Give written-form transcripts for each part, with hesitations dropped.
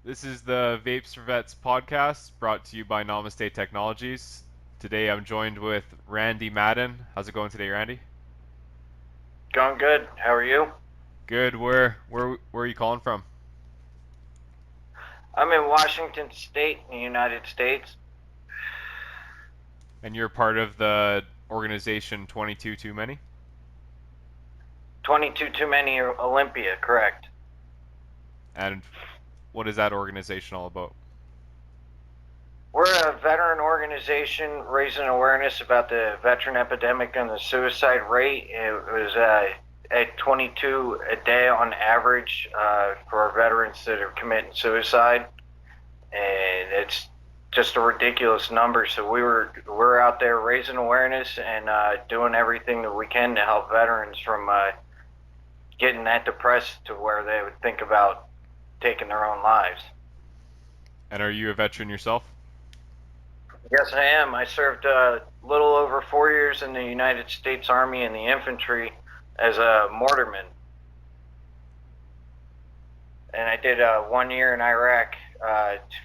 This is the Vapes4Vets podcast brought to you by Namaste Technologies. Today I'm joined with Randy Madden. How's it going today, Randy? Going good. How are you? Good. Where are you calling from? I'm in Washington State, in the United States. And you're part of the organization 22 Too Many? 22 Too Many Olympia, correct. And what is that organization all about? We're a veteran organization raising awareness about the veteran epidemic and the suicide rate. It was at 22 a day on average for our veterans that are committing suicide, and it's just a ridiculous number. So we're out there raising awareness and doing everything that we can to help veterans from getting that depressed to where they would think about taking their own lives. And are you a veteran yourself? Yes, I am. I served a little over 4 years in the United States Army in the infantry as a mortarman. And I did 1 year in Iraq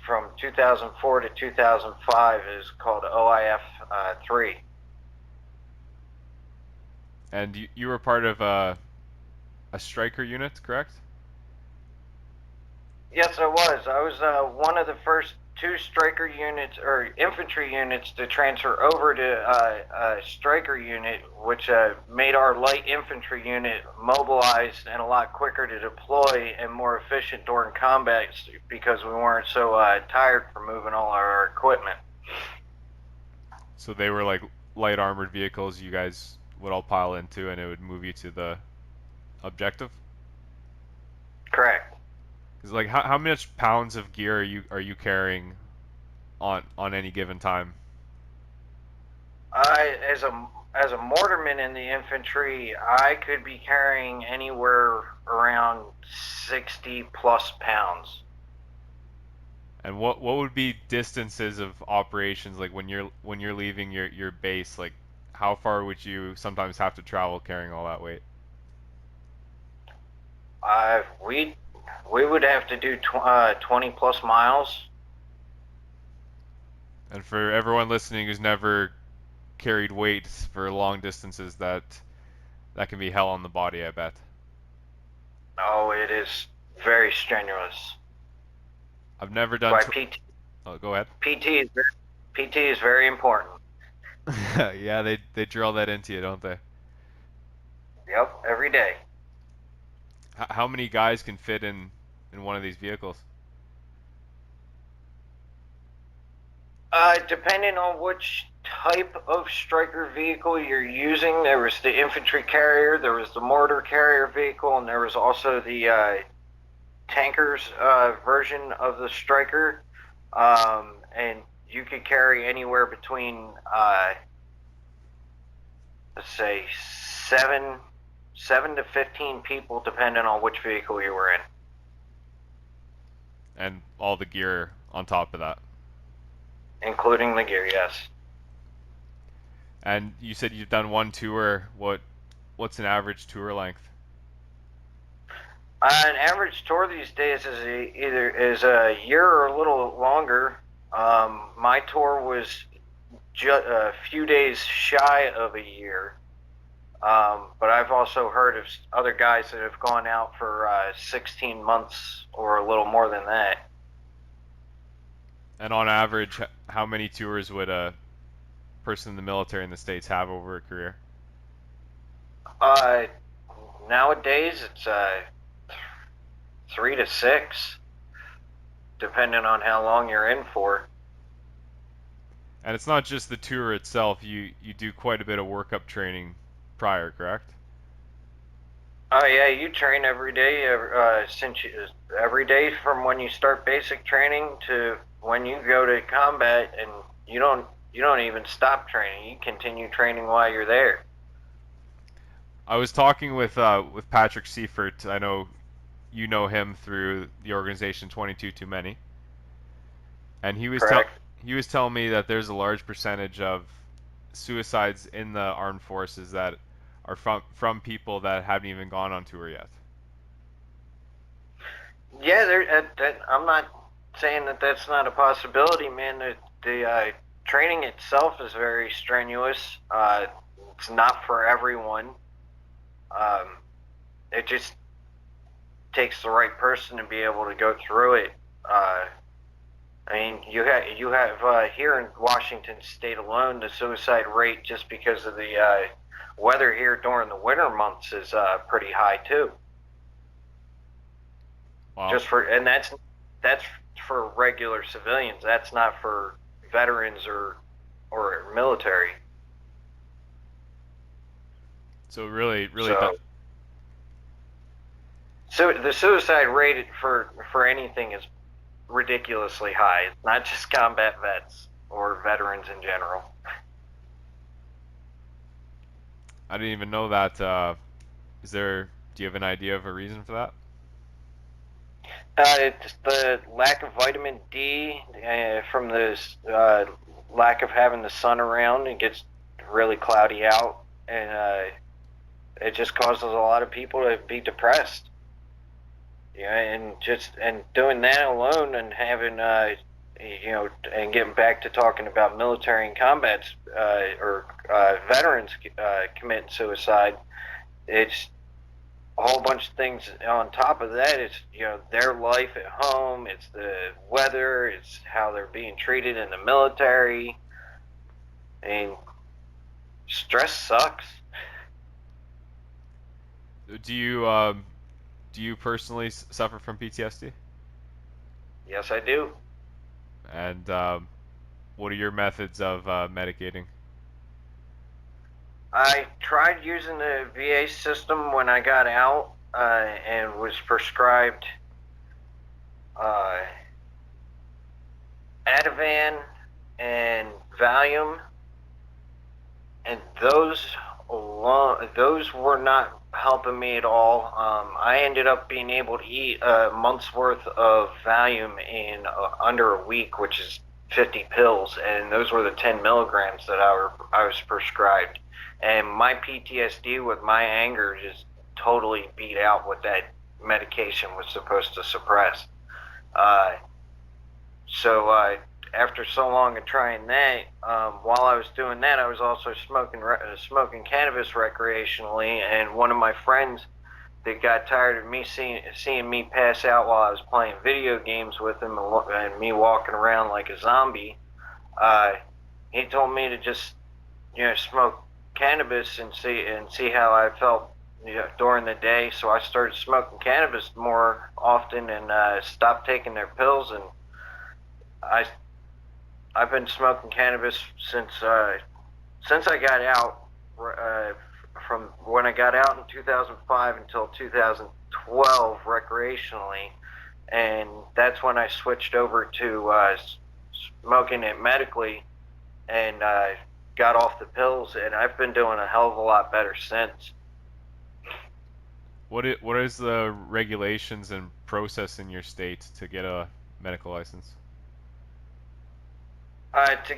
from 2004 to 2005 is called OIF 3. And you were part of a striker unit, correct? Yes, I was. I was one of the first two striker units or infantry units to transfer over to a striker unit, which made our light infantry unit mobilized and a lot quicker to deploy and more efficient during combat because we weren't so tired from moving all our equipment. So they were like light armored vehicles you guys would all pile into and it would move you to the objective? Correct. Because like how much pounds of gear are you carrying on any given time? As a mortarman in the infantry, I could be carrying anywhere around 60 plus pounds. And what would be distances of operations like when you're leaving your base? Like how far would you sometimes have to travel carrying all that weight? We would have to do 20 plus miles. And for everyone listening who's never carried weight for long distances, that can be hell on the body, I bet. Oh, it is very strenuous. I've never That's done. why Oh, go ahead. PT is very important. Yeah, they drill that into you, don't they? Yep, every day. How many guys can fit in one of these vehicles? Depending on which type of striker vehicle you're using, there was the infantry carrier, there was the mortar carrier vehicle, and there was also the tankers version of the striker. And you could carry anywhere between, let's say, seven to 15 people, depending on which vehicle you were in. And all the gear on top of that. Including the gear, yes. And you said you've done one tour. What's an average tour length? An average tour these days is a year or a little longer. My tour was a few days shy of a year, but I've also heard of other guys that have gone out for 16 months or a little more than that. And on average, how many tours would a person in the military in the States have over a career? Uh, Nowadays, it's 3 to 6, depending on how long you're in for. And it's not just the tour itself. You do quite a bit of workup training prior, correct? Oh yeah, you train every day. Every day from when you start basic training to when you go to combat, and you don't even stop training. You continue training while you're there. I was talking with Patrick Seifert. I know you know him through the organization 22 Too Many, and Correct. he was telling me that there's a large percentage of suicides in the armed forces that are from people that haven't even gone on tour yet. Yeah, I'm not saying that that's not a possibility, man. The training itself is very strenuous. It's not for everyone. Um, it just takes the right person to be able to go through it. I mean, you have here in Washington State alone, the suicide rate just because of the weather here during the winter months is pretty high too. Wow. Just for and that's for regular civilians. That's not for veterans or military. So really, really, So, so the suicide rate for anything is ridiculously high. It's not just combat vets or veterans in general. I didn't even know that. Is there? Do you have an idea of a reason for that? It's the lack of vitamin D from the lack of having the sun around. It gets really cloudy out, and it just causes a lot of people to be depressed. Yeah, and doing that alone and having and getting back to talking about military and combat or veterans committing suicide, it's a whole bunch of things on top of that. It's their life at home, it's the weather, it's how they're being treated in the military. And stress sucks. Do you do you personally suffer from PTSD? Yes, I do. And what are your methods of medicating? I tried using the VA system when I got out and was prescribed uh, Ativan and Valium, and those were not helping me at all. I ended up being able to eat a month's worth of Valium in under a week, which is 50 pills, and those were the 10 milligrams that I was prescribed. And my PTSD with my anger just totally beat out what that medication was supposed to suppress. Uh, so after so long of trying that, while I was doing that, I was also smoking cannabis recreationally. And one of my friends that got tired of me seeing me pass out while I was playing video games with him and me walking around like a zombie, uh, he told me to just smoke cannabis and see how I felt during the day. So I started smoking cannabis more often and stopped taking their pills. And I I've been smoking cannabis since I got out. From when I got out in 2005 until 2012 recreationally, and that's when I switched over to smoking it medically and got off the pills, and I've been doing a hell of a lot better since. What is the regulations and process in your state to get a medical license? To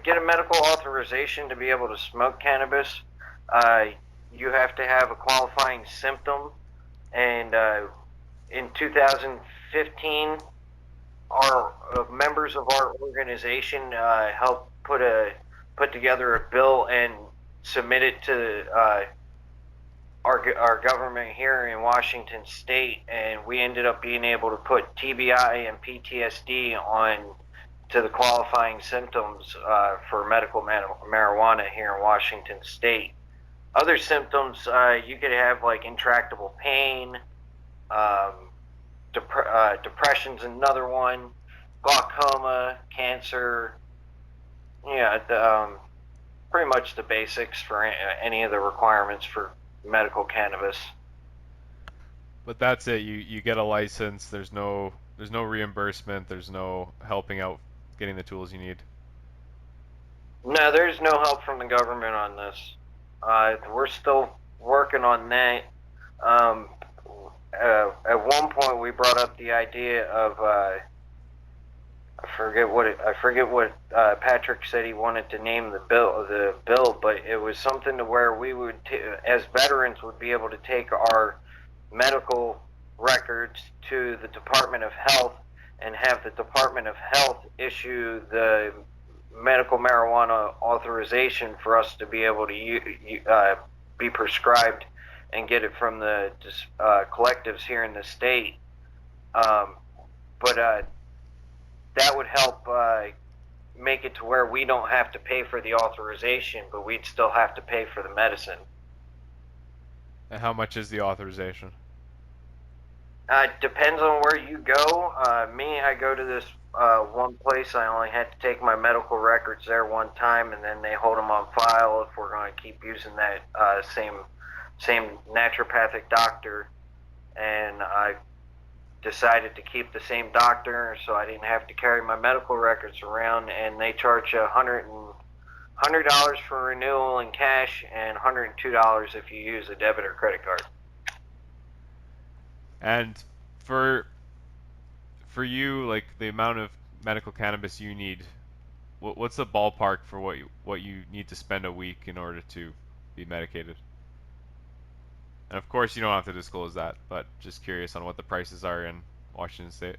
get a medical authorization to be able to smoke cannabis, uh, you have to have a qualifying symptom. And in 2015, our members of our organization helped put together a bill and submit it to our government here in Washington State, and we ended up being able to put TBI and PTSD on to the qualifying symptoms for medical marijuana here in Washington State. Other symptoms you could have like intractable pain, um, depression's another one, glaucoma, cancer. Yeah, pretty much the basics for any of the requirements for medical cannabis. But that's it. You get a license. There's no reimbursement. There's no helping out getting the tools you need. No, there's no help from the government on this. We're still working on that. Um, at one point, we brought up the idea of I forget what Patrick said he wanted to name the bill, but it was something to where we would as veterans would be able to take our medical records to the Department of Health, and have the Department of Health issue the medical marijuana authorization for us to be able to be prescribed and get it from the collectives here in the state. But that would help make it to where we don't have to pay for the authorization, but we'd still have to pay for the medicine. And how much is the authorization? Depends on where you go. I go to this one place. I only had to take my medical records there one time, and then they hold them on file if we're going to keep using that same naturopathic doctor. And I decided to keep the same doctor, so I didn't have to carry my medical records around. And they charge $100 for renewal in cash, and $102 if you use a debit or credit card. And for you, like the amount of medical cannabis you need, what's the ballpark for what you need to spend a week in order to be medicated? And of course, you don't have to disclose that, but just curious on what the prices are in Washington State.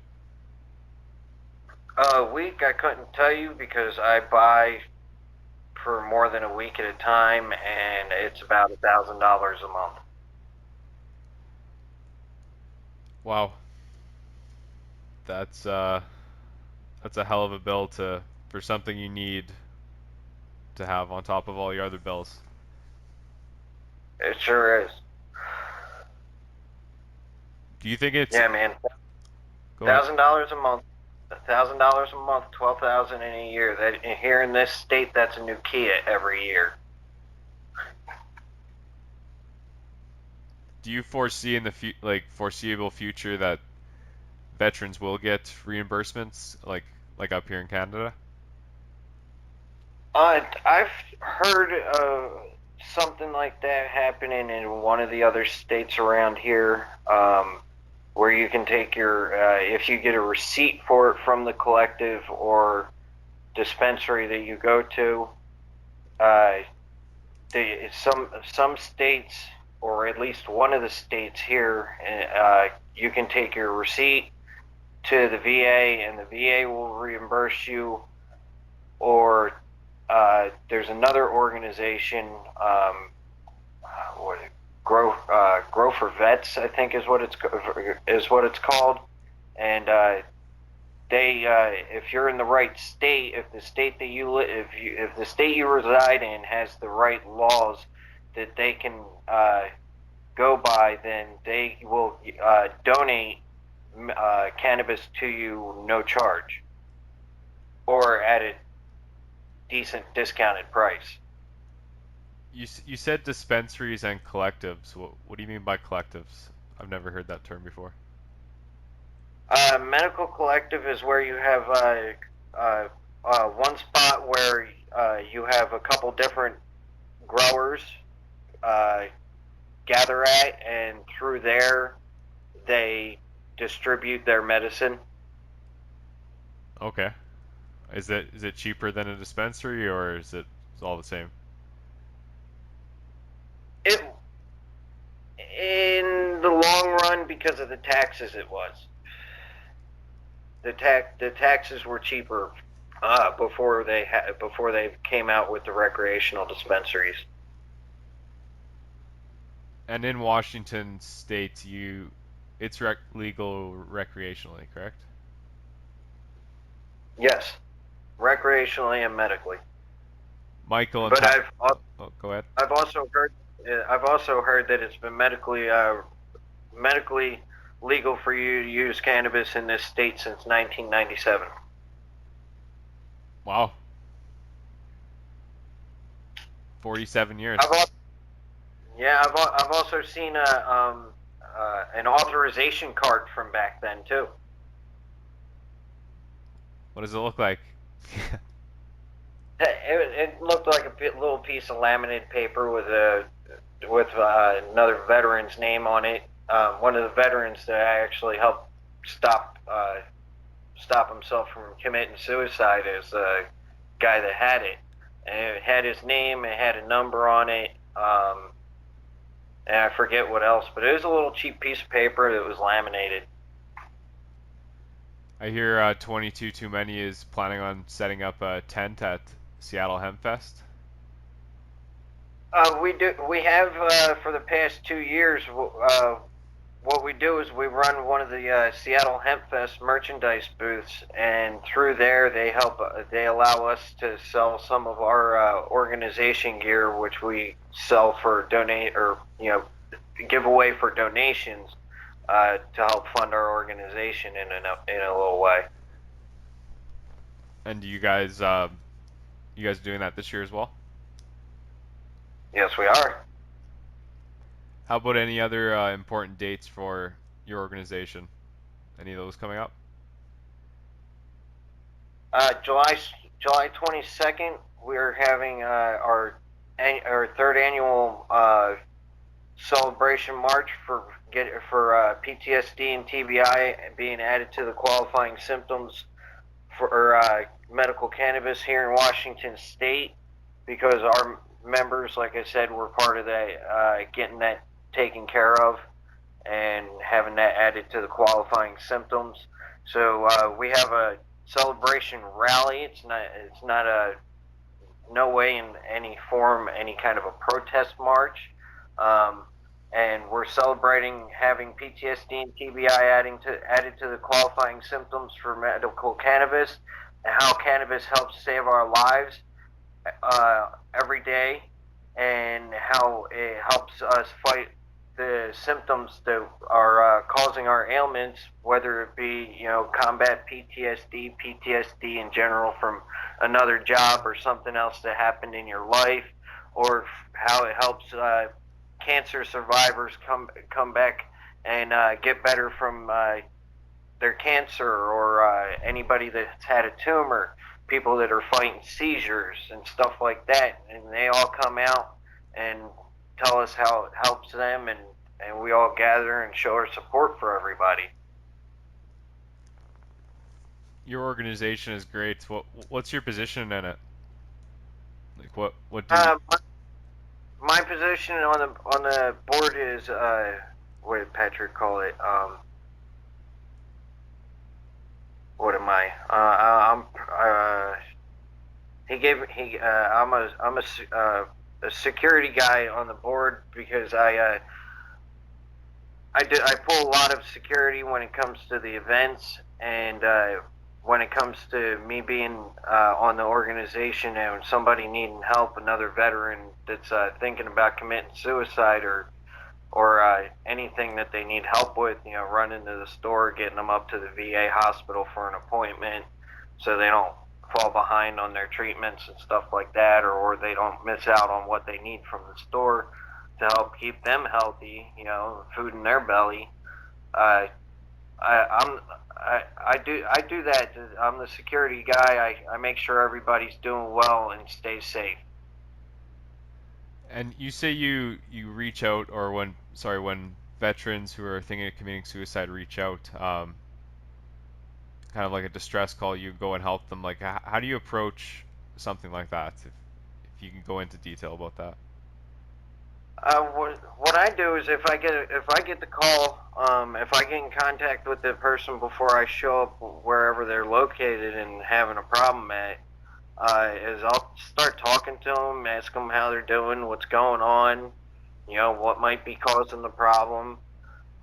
A week I couldn't tell you because I buy for more than a week at a time, and it's about $1,000 a month. Wow, that's uh, that's a hell of a bill to for something you need to have on top of all your other bills. It sure is. Do you think it's Yeah, man. go ahead? $1,000 a month. $1,000 a month, 12,000 in a year. That here in this state, that's a new Kia every year. Do you foresee in the foreseeable future that veterans will get reimbursements like up here in Canada? I've heard something like that happening in one of the other states around here, where you can take your if you get a receipt for it from the collective or dispensary that you go to. Uh, some states, or at least one of the states here, you can take your receipt to the VA, and the VA will reimburse you. Or there's another organization, Vapes4Vets, I think is what it's called, and if you're in the right state, if the state that you if the state you reside in has the right laws that they can go by, then they will donate cannabis to you no charge, or at a decent discounted price. You said dispensaries and collectives. What do you mean by collectives? I've never heard that term before. Medical collective is where you have one spot where you have a couple different growers gather at, and through there they distribute their medicine. Okay. Is it cheaper than a dispensary, or is it all the same? It In the long run, because of the taxes, it was. The taxes were cheaper before they came out with the recreational dispensaries. And in Washington State, it's legal recreationally, correct? Yes, recreationally and medically. Michael and But oh, go ahead. I've also heard that it's been medically legal for you to use cannabis in this state since 1997. Wow. 47 years. I've also seen an authorization card from back then too. What does it look like? It looked like a little piece of laminated paper with another veteran's name on it. One of the veterans that I actually helped stop himself from committing suicide is the guy that had it. And it had his name, it had a number on it, and I forget what else, but it was a little cheap piece of paper that was laminated. I hear 22 Too Many is planning on setting up a tent at Seattle Hempfest. We have for the past 2 years. What we do is we run one of the Seattle Hemp Fest merchandise booths, and through there they allow us to sell some of our organization gear, which we sell for donate or give away for donations to help fund our organization in a little way. And you guys doing that this year as well? Yes, we are. How about any other important dates for your organization? Any of those coming up? July 22nd, we're having our third annual celebration march for PTSD and TBI being added to the qualifying symptoms for medical cannabis here in Washington State, because our members, like I said, were part of that, getting that taken care of and having that added to the qualifying symptoms. So we have a celebration rally. It's not a no way in any form any kind of a protest march. And we're celebrating having PTSD and TBI added to the qualifying symptoms for medical cannabis, and how cannabis helps save our lives every day, and how it helps us fight the symptoms that are causing our ailments, whether it be combat PTSD in general from another job or something else that happened in your life, or how it helps cancer survivors come back and get better from their cancer, or anybody that's had a tumor, people that are fighting seizures and stuff like that, and they all come out and tell us how it helps them, and we all gather and show our support for everybody. Your organization is great. What's your position in it? Like what do you? Uh, my position on the board is what did Patrick call it? What am I? I'm he gave he I'm a security guy on the board, because I pull a lot of security when it comes to the events, and when it comes to me being on the organization and somebody needing help, another veteran that's thinking about committing suicide, or anything that they need help with, running to the store, getting them up to the VA hospital for an appointment, so they don't fall behind on their treatments and stuff like that, or they don't miss out on what they need from the store to help keep them healthy, food in their belly. Uh, I do that. I'm the security guy. I make sure everybody's doing well and stays safe. And you say you reach out, or when veterans who are thinking of committing suicide reach out, kind of like a distress call, you go and help them. Like how do you approach something like that? If you can go into detail about that. What I do is, if I get the call, if I get in contact with the person before I show up wherever they're located and having a problem at, is I'll start talking to them, ask them how they're doing, what's going on, what might be causing the problem,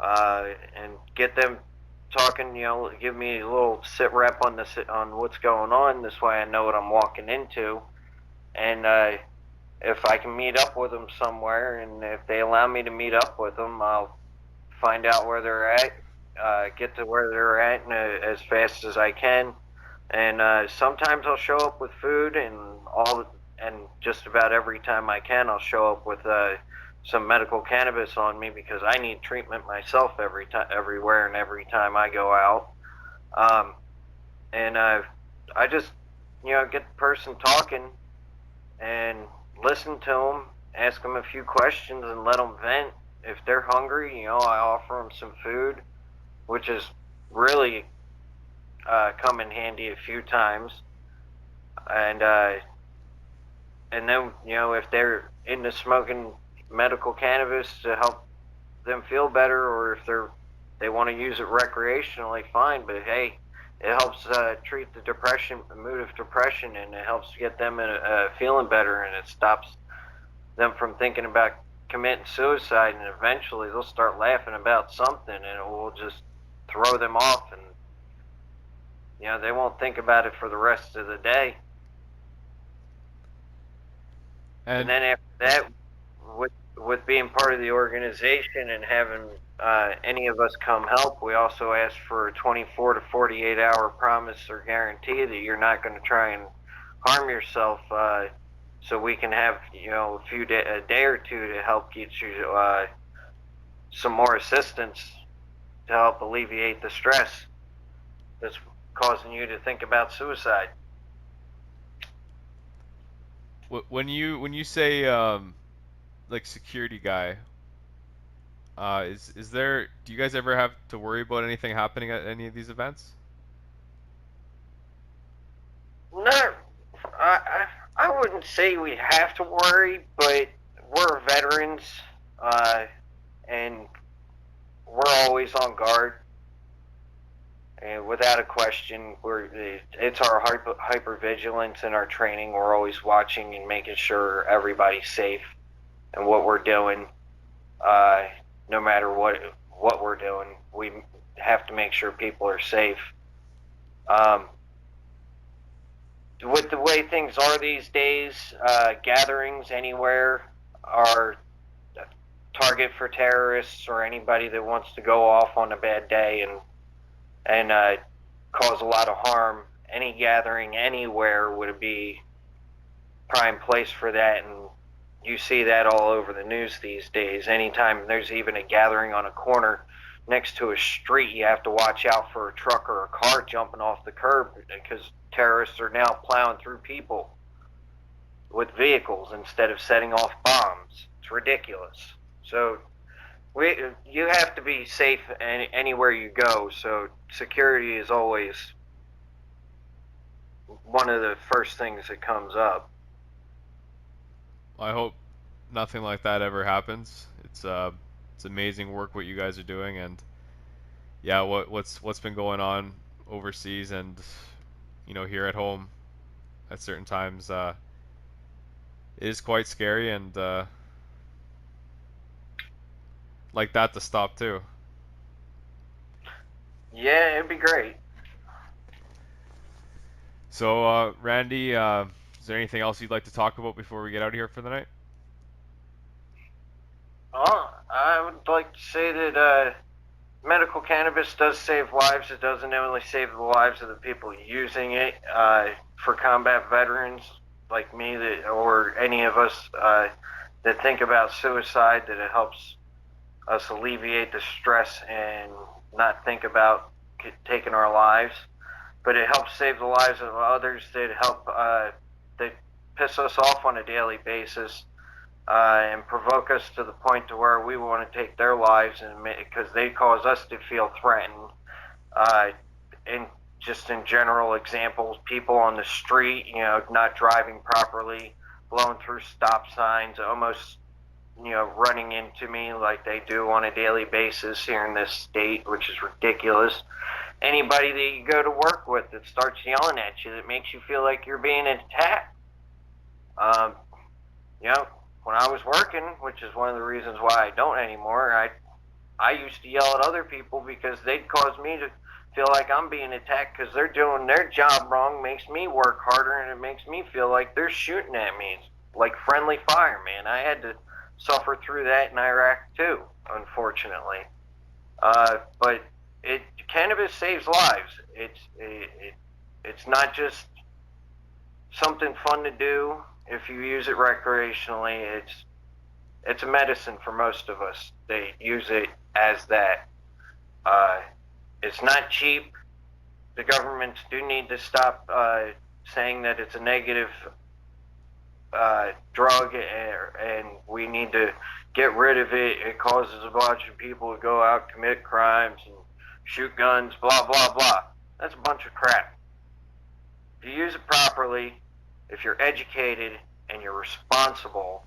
and get them talking. Give me a little sit rep on what's going on. This way I know what I'm walking into, and if I can meet up with them somewhere, and if they allow me to meet up with them, I'll find out where they're at, get to where they're at as fast as I can, and sometimes I'll show up with food, and just about every time I can, I'll show up with some medical cannabis on me, because I need treatment myself everywhere and every time I go out, and I just get the person talking and listen to them, ask them a few questions, and let them vent. If they're hungry, I offer them some food, which has really come in handy a few times. And then if they're into smoking medical cannabis to help them feel better, or if they want to use it recreationally, fine. But hey, it helps treat the depression, the mood of depression, and it helps get them feeling better, and it stops them from thinking about committing suicide, and eventually they'll start laughing about something, and it will just throw them off, and they won't think about it for the rest of the day. And And then after that, with being part of the organization and having any of us come help, we also ask for a 24 to 48 hour promise or guarantee that you're not going to try and harm yourself, so we can have a day or two to help get you some more assistance to help alleviate the stress that's causing you to think about suicide. when you say like security guy, is there? Do you guys ever have to worry about anything happening at any of these events? No, I wouldn't say we have to worry, but we're veterans, uh, and we're always on guard. And without a question, it's our hyper vigilance in our training. We're always watching and making sure everybody's safe and what we're doing. No matter what we're doing, we have to make sure people are safe. With the way things are these days, gatherings anywhere are a target for terrorists or anybody that wants to go off on a bad day and cause a lot of harm. Any gathering anywhere would be prime place for that, and you see that all over the news these days. Anytime there's even a gathering on a corner next to a street, you have to watch out for a truck or a car jumping off the curb because terrorists are now plowing through people with vehicles instead of setting off bombs. It's ridiculous. So you have to be safe anywhere you go. So security is always one of the first things that comes up. I hope nothing like that ever happens. It's amazing work what you guys are doing, and yeah, what's been going on overseas and here at home at certain times is quite scary, and like that to stop too. Yeah, it'd be great. So Randy, is there anything else you'd like to talk about before we get out of here for the night? I would like to say that medical cannabis does save lives. It doesn't only save the lives of the people using it. For combat veterans like me, or any of us that think about suicide, that it helps us alleviate the stress and not think about taking our lives. But it helps save the lives of others that piss us off on a daily basis, and provoke us to the point to where we want to take their lives, and because they cause us to feel threatened. And just in general examples, people on the street, not driving properly, blowing through stop signs, almost running into me like they do on a daily basis here in this state, which is ridiculous. Anybody that you go to work with that starts yelling at you, that makes you feel like you're being attacked. Um, when I was working, which is one of the reasons why I don't anymore, I used to yell at other people because they'd cause me to feel like I'm being attacked because they're doing their job wrong, makes me work harder, and it makes me feel like they're shooting at me. It's like friendly fire, man. I had to suffer through that in Iraq too, unfortunately. But cannabis saves lives. It's not just something fun to do if you use it recreationally. It's a medicine for most of us. They use it as that. It's not cheap. The governments do need to stop saying that it's a negative drug, and we need to get rid of it. It causes a bunch of people to go out, commit crimes, and shoot guns, blah, blah, blah. That's a bunch of crap. If you use it properly, if you're educated and you're responsible,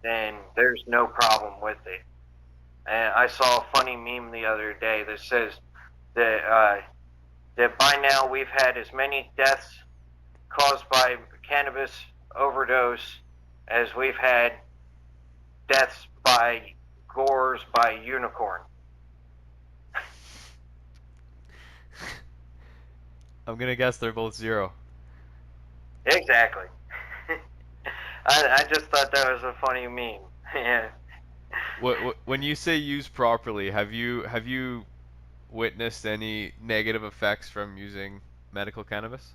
then there's no problem with it. And I saw a funny meme the other day that says that that by now we've had as many deaths caused by cannabis overdose as we've had deaths by gores by unicorn. I'm gonna guess they're both 0. Exactly. I just thought that was a funny meme. Yeah. When you say use properly, have you witnessed any negative effects from using medical cannabis?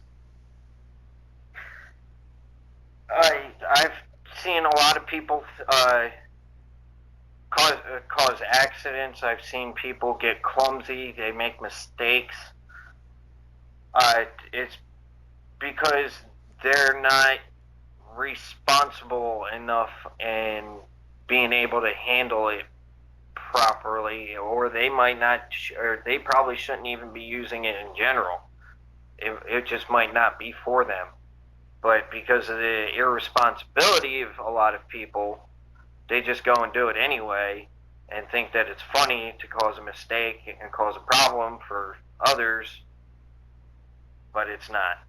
I've seen a lot of people cause accidents. I've seen people get clumsy. They make mistakes. It's because they're not responsible enough and being able to handle it properly, or they might not, or they probably shouldn't even be using it in general. It just might not be for them. But because of the irresponsibility of a lot of people, they just go and do it anyway and think that it's funny to cause a mistake and cause a problem for others, but it's not.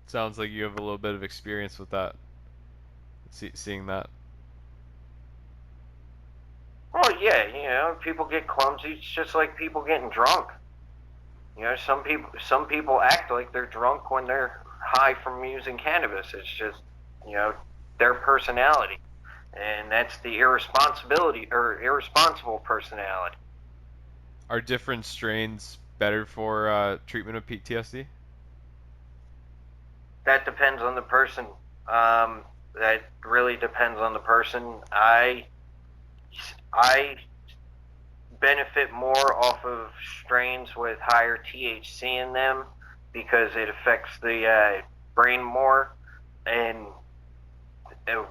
Sounds like you have a little bit of experience with that, seeing that. Well, yeah, people get clumsy. It's just like people getting drunk. Some people act like they're drunk when they're high from using cannabis. It's just, you know, their personality, and that's the irresponsibility or irresponsible personality. Are different strains better for treatment of PTSD? That depends on the person. That really depends on the person. I benefit more off of strains with higher THC in them because it affects the brain more, and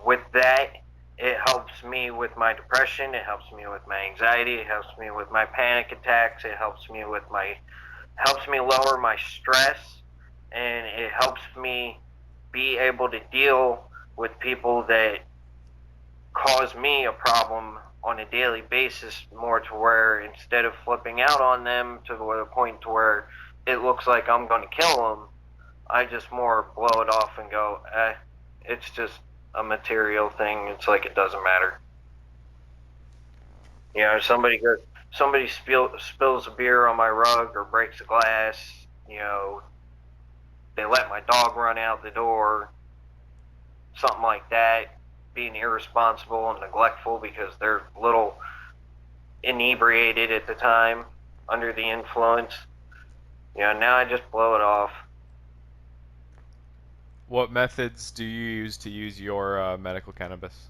with that, it helps me with my depression. It helps me with my anxiety. It helps me with my panic attacks. It helps me lower my stress, and it helps me be able to deal with people that cause me a problem on a daily basis, more to where instead of flipping out on them to the point to where it looks like I'm going to kill them, I just more blow it off and go, it's just a material thing. It's like it doesn't matter. Somebody spills a beer on my rug or breaks a glass. They let my dog run out the door, something like that, being irresponsible and neglectful because they're a little inebriated at the time, under the influence. Now I just blow it off. What methods do you use to use your medical cannabis?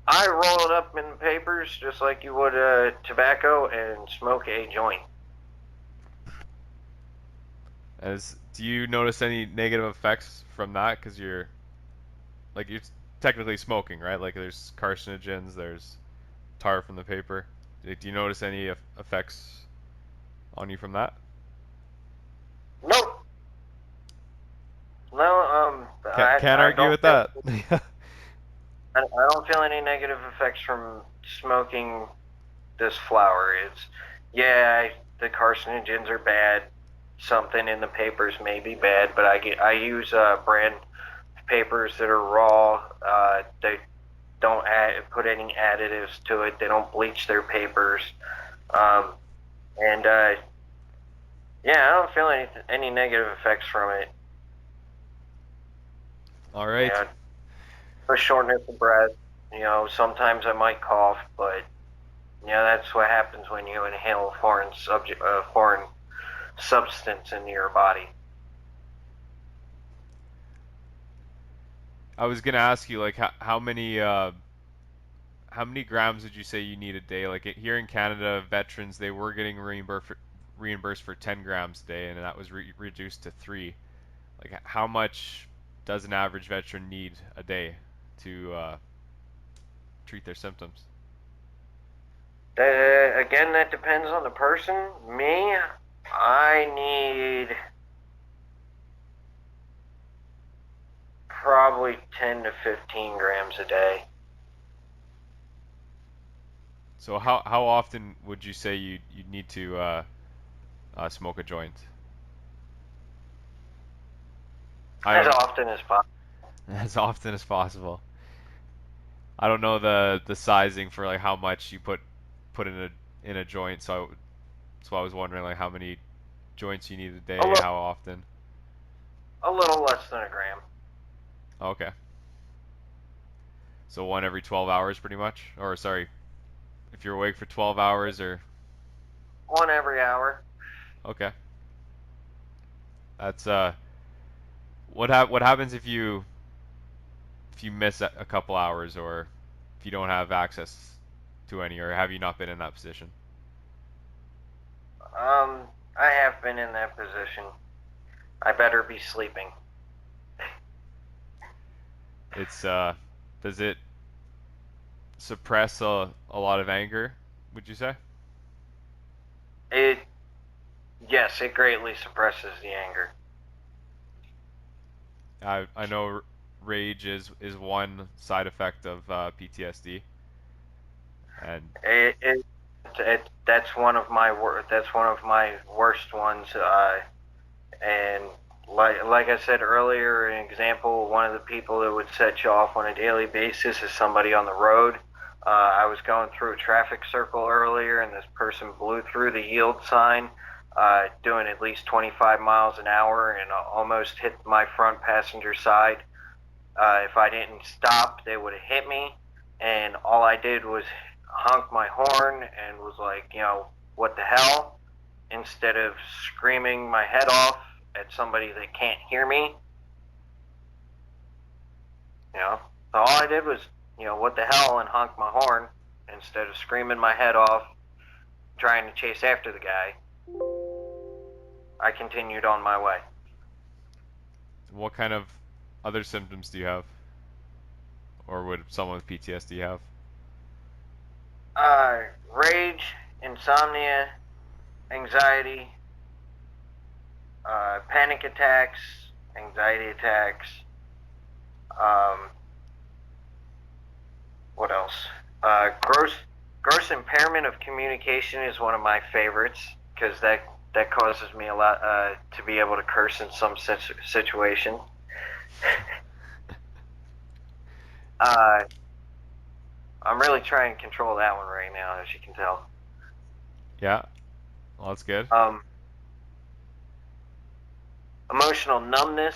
I roll it up in papers just like you would tobacco and smoke a joint. Do you notice any negative effects from that? Because you're technically smoking, right? Like there's carcinogens, there's tar from the paper. Do you notice any effects on you from that? Nope. No, Can't I argue don't with feel that. I don't feel any negative effects from smoking this flower. The carcinogens are bad. Something in the papers may be bad, but I use brand papers that are raw. They don't put any additives to it. They don't bleach their papers, and yeah, I don't feel any negative effects from it. All right. For shortness of breath. Sometimes I might cough, but that's what happens when you inhale a foreign substance into your body. I was gonna ask you like how many grams would you say you need a day? Like here in Canada, veterans they were getting reimbursed for 10 grams a day, and that was reduced to 3. Like how much does an average veteran need a day to treat their symptoms? Again, that depends on the person. Me, I need probably 10 to 15 grams a day. So how often would you say you need to smoke a joint? I As don't often as possible. as often as possible. I don't know the sizing for like how much you put in a joint, so I was wondering like how many joints you need a A, day, li- how often. a little less than a gram. Okay. So one every 12 hours pretty much? Or sorry, if you're awake for 12 hours or One every hour. okay. That's what happens if you miss a couple hours or if you don't have access to any or have you not been in that position? I have been in that position. I better be sleeping. It's does it suppress a lot of anger, would you say? It, yes, it greatly suppresses the anger. I know rage is one side effect of PTSD, and It, it, that's one of my that's one of my worst ones. And like I said earlier, an example, one of the people that would set you off on a daily basis is somebody on the road. I was going through a traffic circle earlier, and this person blew through the yield sign, doing at least 25 miles an hour, and almost hit my front passenger side. If I didn't stop, they would have hit me, and all I did was honk my horn and was like, what the hell? Instead of screaming my head off at somebody that can't hear me, you know. So all I did was, what the hell, and honk my horn instead of screaming my head off, trying to chase after the guy. I continued on my way. what kind of other symptoms do you have, or would someone with PTSD have? Rage, insomnia, anxiety, panic attacks, anxiety attacks. Um, what else? Gross impairment of communication is one of my favorites because that causes me a lot to be able to curse in some situation. uh, I'm really trying to control that one right now, as you can tell. Yeah, well, that's good. Um, Emotional numbness,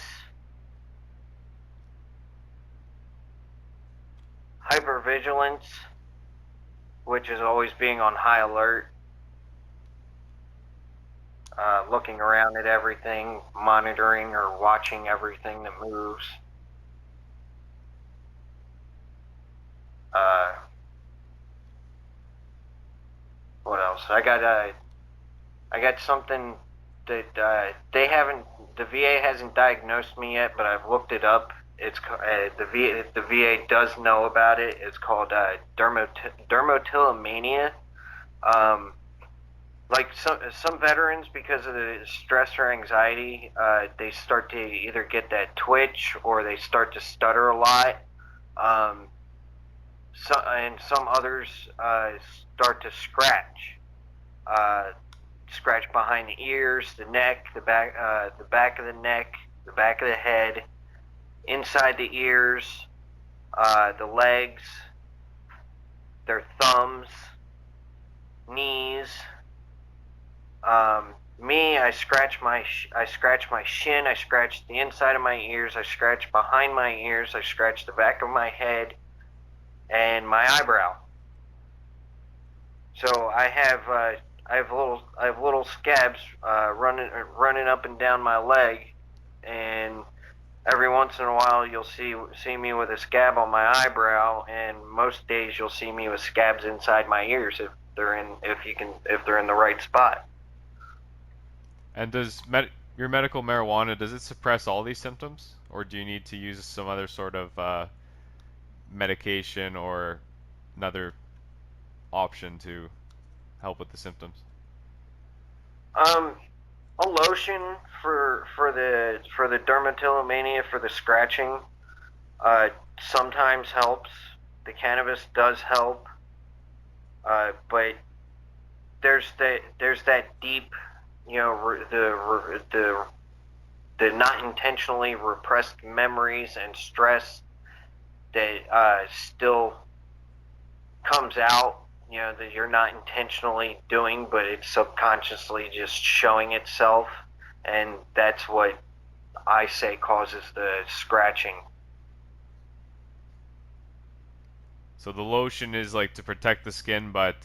hypervigilance, which is always being on high alert, looking around at everything, monitoring or watching everything that moves. Uh, what else? I got something that the VA hasn't diagnosed me yet, but I've looked it up. It's the VA does know about it. It's called dermatillomania. Um, like some veterans, because of the stress or anxiety, they start to either get that twitch or they start to stutter a lot. Um, and some others start to scratch. Uh, Scratch behind the ears, the neck, the back of the neck, the back of the head, inside the ears, the legs, their thumbs, knees. Me, I scratch my shin, I scratch the inside of my ears, I scratch behind my ears, I scratch the back of my head, and my eyebrow. So I have little scabs running up and down my leg, and every once in a while you'll see me with a scab on my eyebrow, and most days you'll see me with scabs inside my ears if they're in the right spot. And does your medical marijuana does it suppress all these symptoms, or do you need to use some other sort of medication or another option to help with the symptoms? Um, a lotion for the dermatillomania for the scratching sometimes helps. The cannabis does help. But there's that deep, the not intentionally repressed memories and stress that still comes out, that you're not intentionally doing, but it's subconsciously just showing itself, and that's what I say causes the scratching. So the lotion is like to protect the skin, but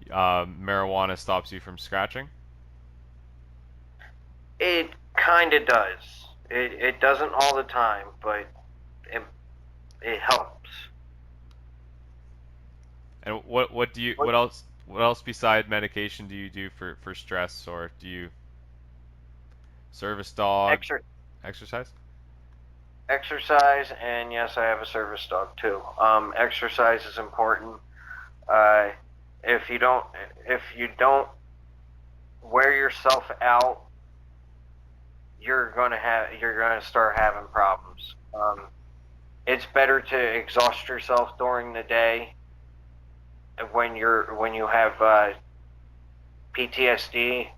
marijuana stops you from scratching. It kind of does. It doesn't all the time, but it, it helps. And what do you what else beside medication do you do for stress, or do you service dog, Exer- exercise? Exercise, and yes, I have a service dog too. Exercise is important. If you don't, if you don't wear yourself out, you're gonna start having problems. It's better to exhaust yourself during the day when you have PTSD,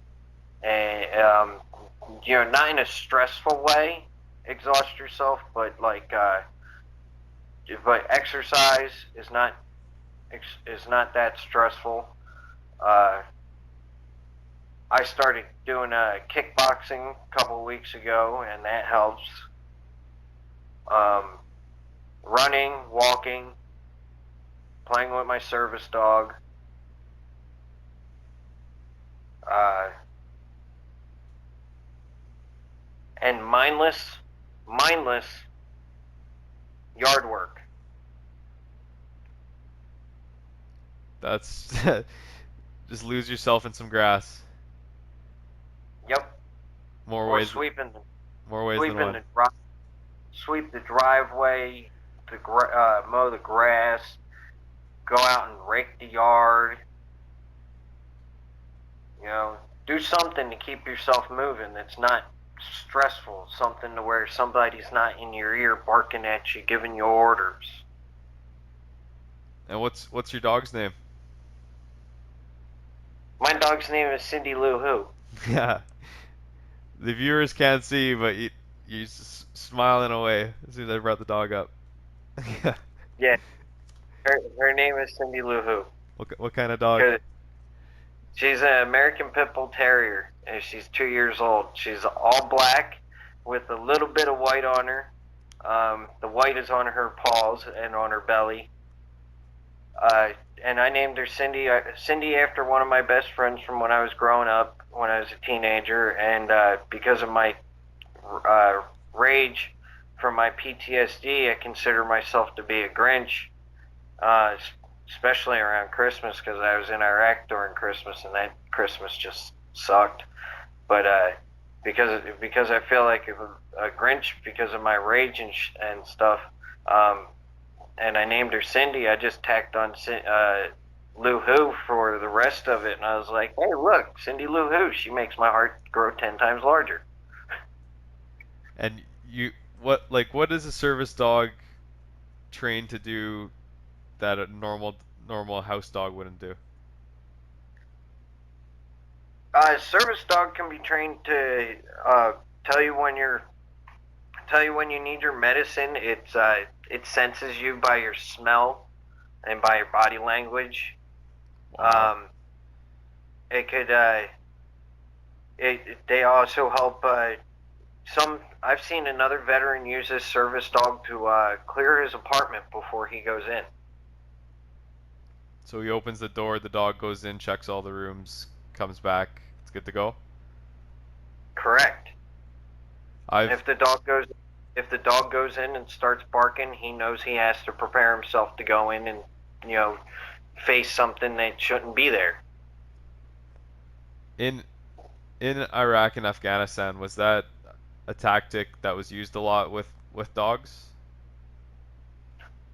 and not in a stressful way. Exhaust yourself, but but exercise is not that stressful. Uh, I started doing kickboxing a couple of weeks ago, and that helps. Um, Running, walking, playing with my service dog, uh, and mindless yard work. That's just lose yourself in some grass. Yep. More Or ways more ways than sweeping one. the sweep the driveway, mow the grass, go out and rake the yard. You know, do something to keep yourself moving that's not stressful. Something to where somebody's not in your ear barking at you, giving you orders. And what's your dog's name? My dog's name is Cindy Lou Who. Yeah. The viewers can't see, but you smiling away as soon as I brought the dog up. Yeah. Yeah, her name is Cindy Lou Who. What kind of dog? She's an American Pit Bull Terrier, and she's 2 years old. She's all black with a little bit of white on her. The white is on her paws and on her belly. And I named her Cindy. Cindy after one of my best friends from when I was growing up, when I was a teenager, and because of my rage from my PTSD, I consider myself to be a Grinch, uh, especially around Christmas because I was in Iraq during Christmas, and that Christmas just sucked. But because I feel like a Grinch because of my rage and stuff. And I named her Cindy. I just tacked on Lou Who for the rest of it, and I was like, "Hey, look, Cindy Lou Who. She makes my heart grow 10 times larger." And what is a service dog trained to do that a normal house dog wouldn't do? Service dog can be trained to tell you when you need your medicine. It senses you by your smell and by your body language. Wow. It could they also help some. I've seen another veteran use this service dog to clear his apartment before he goes in. So he opens the door, the dog goes in, checks all the rooms, comes back, it's good to go. Correct. I've If the dog goes in and starts barking, he knows he has to prepare himself to go in and you know face something that shouldn't be there. in in Iraq and Afghanistan, was that a tactic that was used a lot with dogs?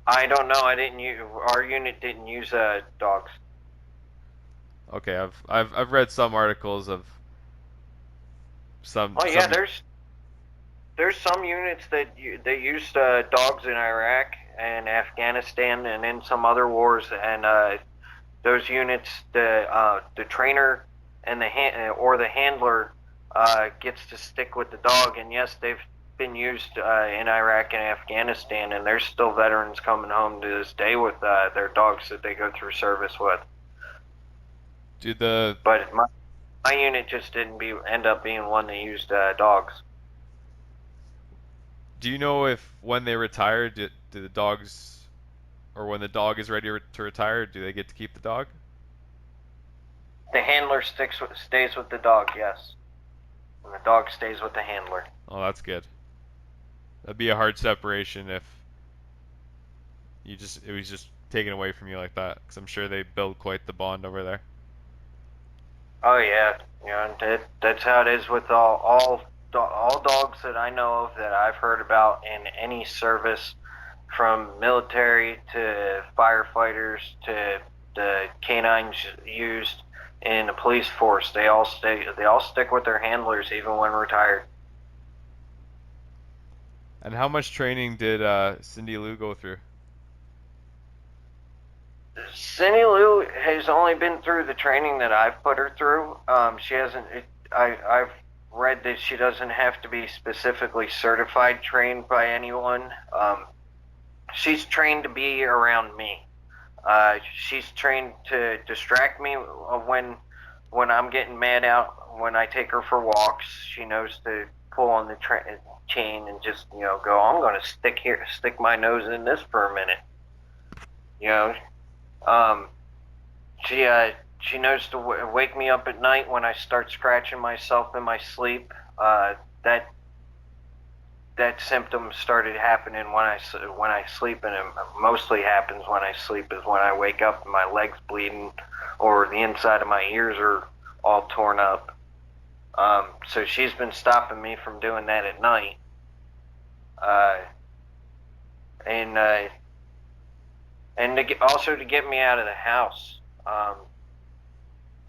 I don't know. I didn't use our unit didn't use dogs. Okay, I've read some articles of Oh yeah, some. there's some units that used dogs in Iraq and Afghanistan and in some other wars, and those units, the trainer and the handler gets to stick with the dog. And yes, they've been used in Iraq and Afghanistan, and there's still veterans coming home to this day with their dogs that they go through service with. Do the But my unit just didn't end up being one that used dogs. do you know if when they retire, do the dogs, or when the dog is ready to retire, do they get to keep the dog? The handler stays with the dog, yes, and the dog stays with the handler. Oh, that's good. That'd be a hard separation if it was just taken away from you like that, because I'm sure they build quite the bond over there. Oh yeah, that's how it is with all dogs that I know of that I've heard about in any service, from military to firefighters to the canines used in the police force. They all stick with their handlers even when retired. And how much training did Cindy Lou go through? Cindy Lou has only been through the training that I've put her through. She hasn't. I've read that she doesn't have to be specifically certified trained by anyone. She's trained to be around me. She's trained to distract me when I'm getting mad out. When I take her for walks, she knows to pull on the chain and just go. I'm going to stick my nose in this for a minute. You know, um, she knows to wake me up at night when I start scratching myself in my sleep. That symptom started happening when I sleep, and it mostly happens when I sleep. Is when I wake up and my legs bleeding, or the inside of my ears are all torn up. So she's been stopping me from doing that at night, and also to get me out of the house.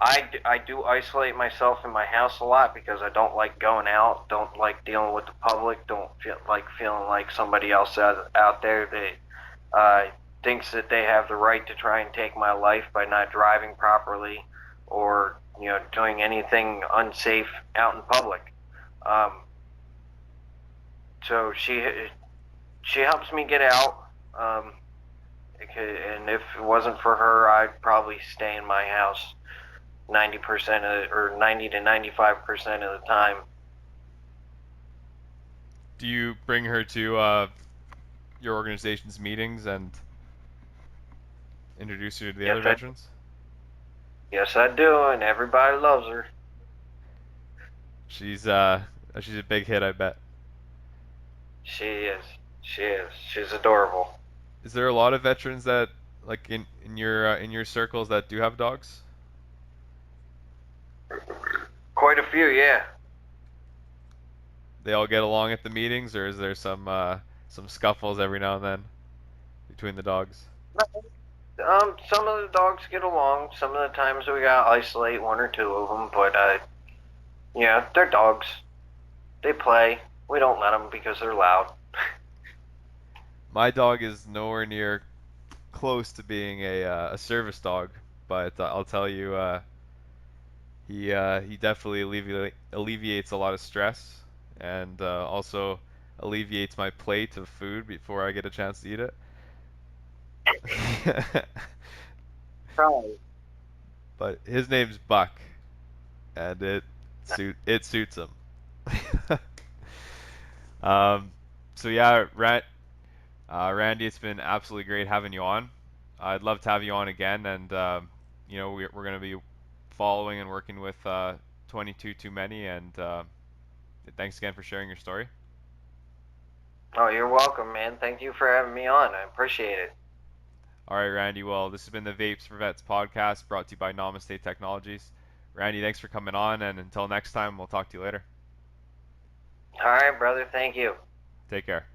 I do isolate myself in my house a lot because I don't like going out, don't like dealing with the public, don't feeling like somebody else out there that thinks that they have the right to try and take my life by not driving properly or doing anything unsafe out in public. So she helps me get out. And if it wasn't for her, I'd probably stay in my house 90% or 90 to 95% of the time. Do you bring her to your organization's meetings and introduce her to the Yes, other veterans? yes, I do, and everybody loves her. She's a big hit, I bet. She is. She is. She's adorable. Is there a lot of veterans that like in your circles that do have dogs? Quite a few, yeah. They all get along at the meetings, or is there some scuffles every now and then between the dogs? Some of the dogs get along. Some of the times we gotta isolate one or two of them, but yeah, they're dogs. They play. We don't let them because they're loud. My dog is nowhere near close to being a service dog, but I'll tell you, he definitely alleviates a lot of stress, and also alleviates my plate of food before I get a chance to eat it. Right. But his name's Buck, and it suits him. Um, so yeah, Randy, it's been absolutely great having you on. I'd love to have you on again, and we're going to be following and working with 22 Too Many, and thanks again for sharing your story. Oh, you're welcome, man. Thank you for having me on. I appreciate it. All right, Randy. Well, this has been the Vapes4Vets podcast, brought to you by Namaste Technologies. Randy, thanks for coming on, and until next time, we'll talk to you later. All right, brother. Thank you. Take care.